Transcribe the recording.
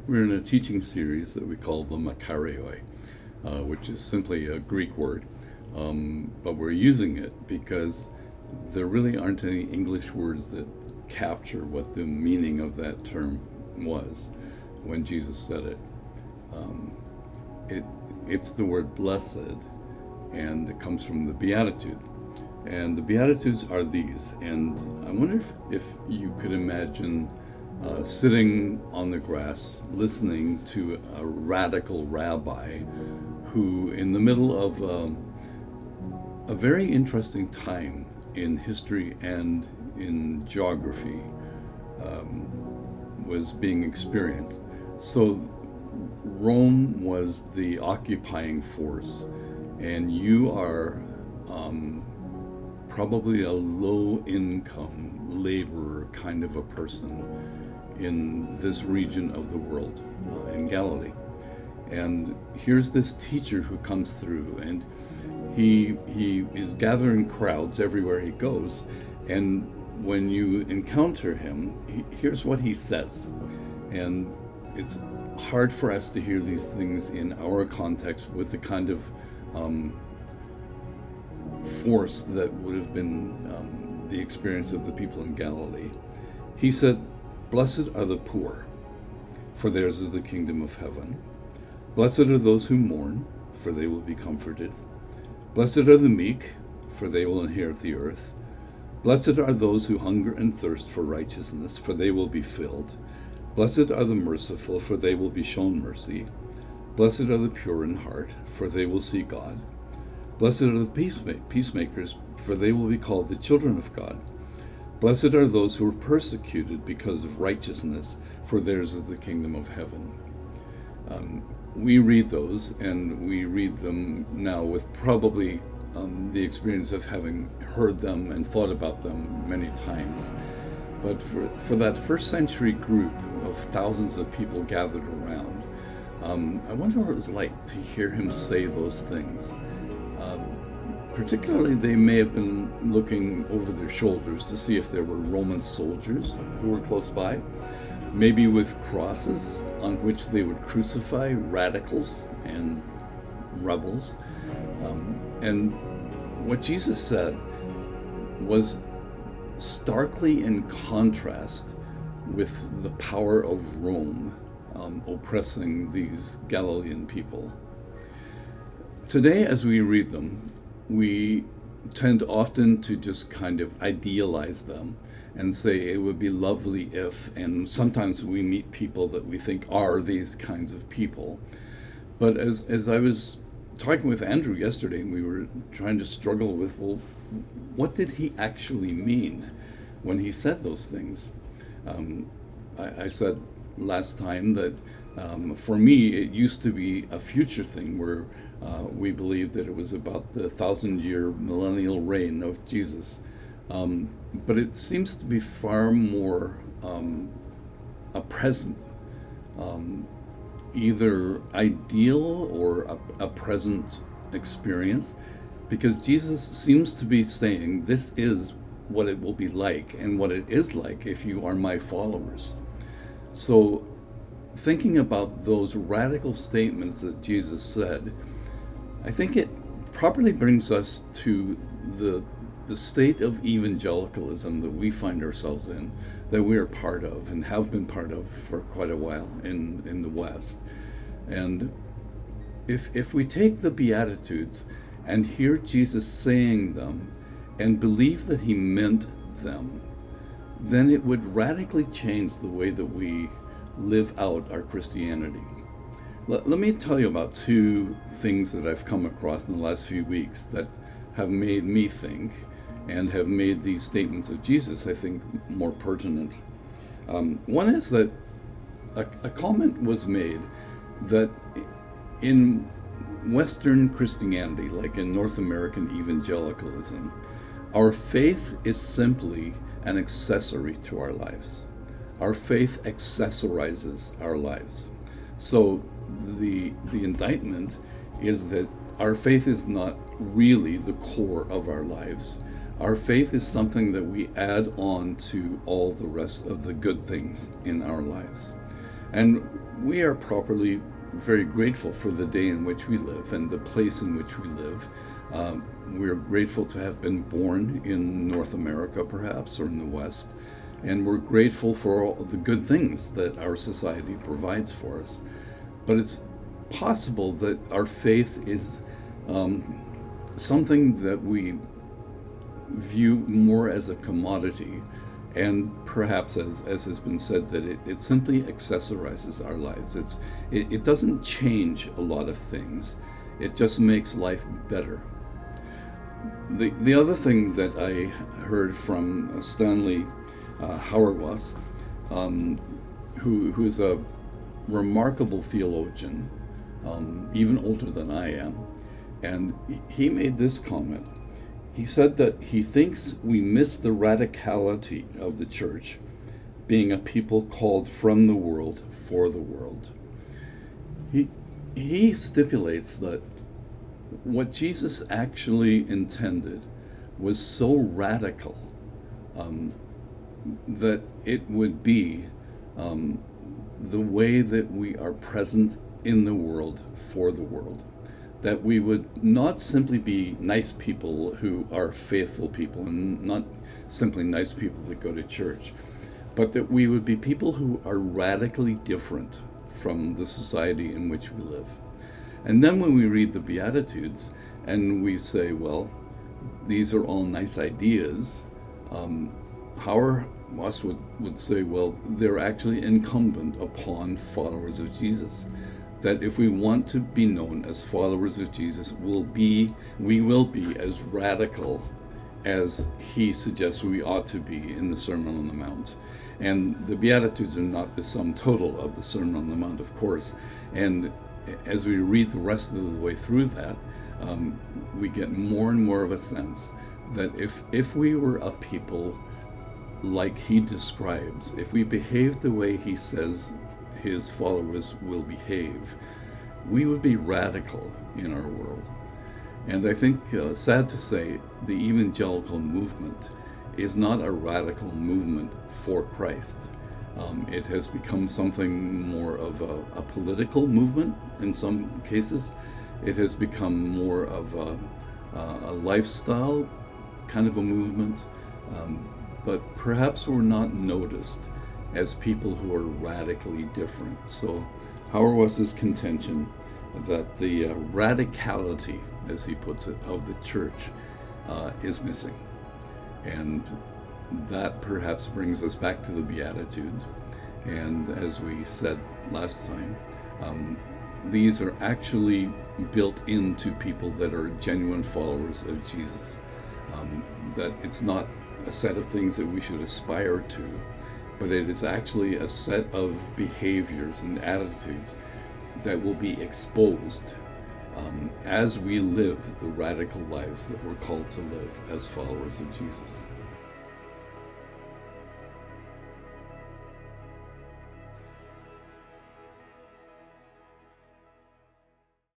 We're in a teaching series that we call the Makarioi, which is simply a Greek word, but we're using it because there really aren't any English words that capture what the meaning of that term was when Jesus said it. It's the word blessed, and it comes from the beatitude. And the beatitudes are these. And I wonder if you could imagine sitting on the grass listening to a radical rabbi who, in the middle of a very interesting time in history and in geography, was being experienced. So Rome was the occupying force, and you are probably a low-income laborer kind of a person in this region of the world, in Galilee. And here's this teacher who comes through, and he is gathering crowds everywhere he goes. And when you encounter him, here's what he says. And it's hard for us to hear these things in our context with the kind of force that would have been the experience of the people in Galilee. He said, "Blessed are the poor, for theirs is the kingdom of heaven. Blessed are those who mourn, for they will be comforted. Blessed are the meek, for they will inherit the earth. Blessed are those who hunger and thirst for righteousness, for they will be filled. Blessed are the merciful, for they will be shown mercy. Blessed are the pure in heart, for they will see God. Blessed are the peacemakers, for they will be called the children of God. Blessed are those who are persecuted because of righteousness, for theirs is the kingdom of heaven." We read those, and we read them now with probably the experience of having heard them and thought about them many times. But for that first century group of thousands of people gathered around, I wonder what it was like to hear him say those things. Particularly, they may have been looking over their shoulders to see if there were Roman soldiers who were close by, maybe with crosses on which they would crucify radicals and rebels. And what Jesus said was starkly in contrast with the power of Rome oppressing these Galilean people. Today, as we read them, we tend often to just kind of idealize them and say it would be lovely if, and sometimes we meet people that we think are these kinds of people. But as I was talking with Andrew yesterday, and we were trying to struggle with, well, what did he actually mean when he said those things? I said last time that for me, it used to be a future thing where we believed that it was about the 1,000-year millennial reign of Jesus. But it seems to be far more a present, either ideal or a present experience, because Jesus seems to be saying this is what it will be like and what it is like if you are my followers. So thinking about those radical statements that Jesus said, I think it properly brings us to the state of evangelicalism that we find ourselves in, that we are part of and have been part of for quite a while in the West. And if we take the Beatitudes and hear Jesus saying them and believe that he meant them, then it would radically change the way that we live out our Christianity. Let me tell you about two things that I've come across in the last few weeks that have made me think and have made these statements of Jesus, I think, more pertinent. One is that a comment was made that in Western Christianity, like in North American evangelicalism, our faith is simply an accessory to our lives. Our faith accessorizes our lives. So the indictment is that our faith is not really the core of our lives. Our faith is something that we add on to all the rest of the good things in our lives. And we are properly very grateful for the day in which we live and the place in which we live. We're grateful to have been born in North America, perhaps, or in the West. And we're grateful for all the good things that our society provides for us. But it's possible that our faith is something that we view more as a commodity, and perhaps, as has been said, that it simply accessorizes our lives. It doesn't change a lot of things. It just makes life better. The other thing that I heard from Stanley Hauerwas, who is a remarkable theologian, even older than I am, and he made this comment. He said that he thinks we miss the radicality of the church, being a people called from the world for the world. He stipulates that what Jesus actually intended was so radical that it would be the way that we are present in the world for the world. That we would not simply be nice people who are faithful people, and not simply nice people that go to church, but that we would be people who are radically different from the society in which we live. And then when we read the Beatitudes and we say, well, these are all nice ideas, Hauerwas would say, well, they're actually incumbent upon followers of Jesus. That if we want to be known as followers of Jesus, we will be as radical as he suggests we ought to be in the Sermon on the Mount. And the Beatitudes are not the sum total of the Sermon on the Mount, of course. And as we read the rest of the way through that, we get more and more of a sense that if we were a people like he describes, if we behaved the way he says his followers will behave, we would be radical in our world. And I think, sad to say, the evangelical movement is not a radical movement for Christ. It has become something more of a political movement in some cases. It has become more of a lifestyle kind of a movement, but perhaps we're not noticed as people who are radically different. So Hauerwas's contention that the radicality, as he puts it, of the church is missing. And that perhaps brings us back to the Beatitudes. And as we said last time, these are actually built into people that are genuine followers of Jesus. That it's not a set of things that we should aspire to, but it is actually a set of behaviors and attitudes that will be exposed as we live the radical lives that we're called to live as followers of Jesus.